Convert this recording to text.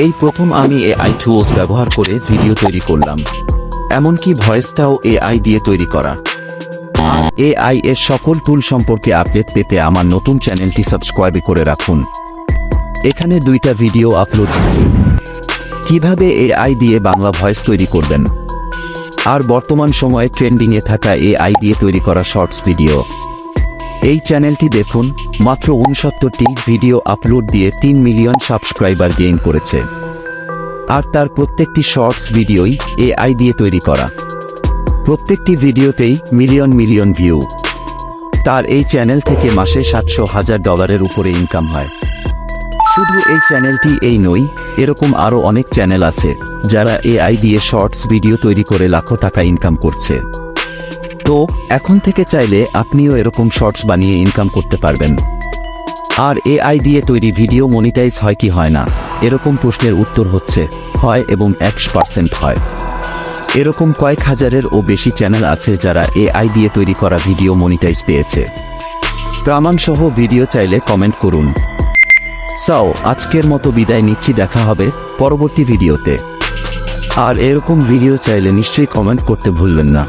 এই প্রথম আমি এআই টুলস ব্যবহার করে ভিডিও তৈরি করলাম, এমনকি ভয়েসটাও এআই দিয়ে তৈরি করা। এআই এর সকল টুল সম্পর্কে আপডেট পেতে আমার নতুন চ্যানেলটি সাবস্ক্রাইব করে রাখুন। এখানে 2টা ভিডিও আপলোড করছি, কিভাবে এআই দিয়ে বাংলা ভয়েস তৈরি করবেন, আর বর্তমান সময়ে ট্রেন্ডিংয়ে থাকা এআই দিয়ে তৈরি করা শর্টস ভিডিও। এই চ্যানেলটি দেখুন, মাত্র 69টি ভিডিও আপলোড দিয়ে 3 মিলিয়ন সাবস্ক্রাইবার গেইন করেছে, আর তার প্রত্যেকটি শর্টস ভিডিওই এআই দিয়ে তৈরি করা। প্রত্যেকটি ভিডিওতেই মিলিয়ন মিলিয়ন ভিউ। তার এই চ্যানেল থেকে মাসে $700,000 উপরে ইনকাম হয়। শুধু এই চ্যানেলটি এই নয়, এরকম আরও অনেক চ্যানেল আছে যারা এআই দিয়ে শর্টস ভিডিও তৈরি করে লাখো টাকা ইনকাম করছে। তো এখন থেকে চাইলে আপনিও এরকম শর্টস বানিয়ে ইনকাম করতে পারবেন। আর এআই দিয়ে তৈরি ভিডিও মনিটাইজ হয় কি হয় না, এরকম প্রশ্নের উত্তর হচ্ছে হয়, এবং 100% হয়। এরকম কয়েক হাজারেরও বেশি চ্যানেল আছে যারা এআই দিয়ে তৈরি করা ভিডিও মনিটাইজ পেয়েছে। প্রমাণসহ ভিডিও চাইলে কমেন্ট করুন। আজকের মতো বিদায় নিচ্ছি, দেখা হবে পরবর্তী ভিডিওতে। আর এরকম ভিডিও চাইলে নিশ্চয়ই কমেন্ট করতে ভুলবেন না।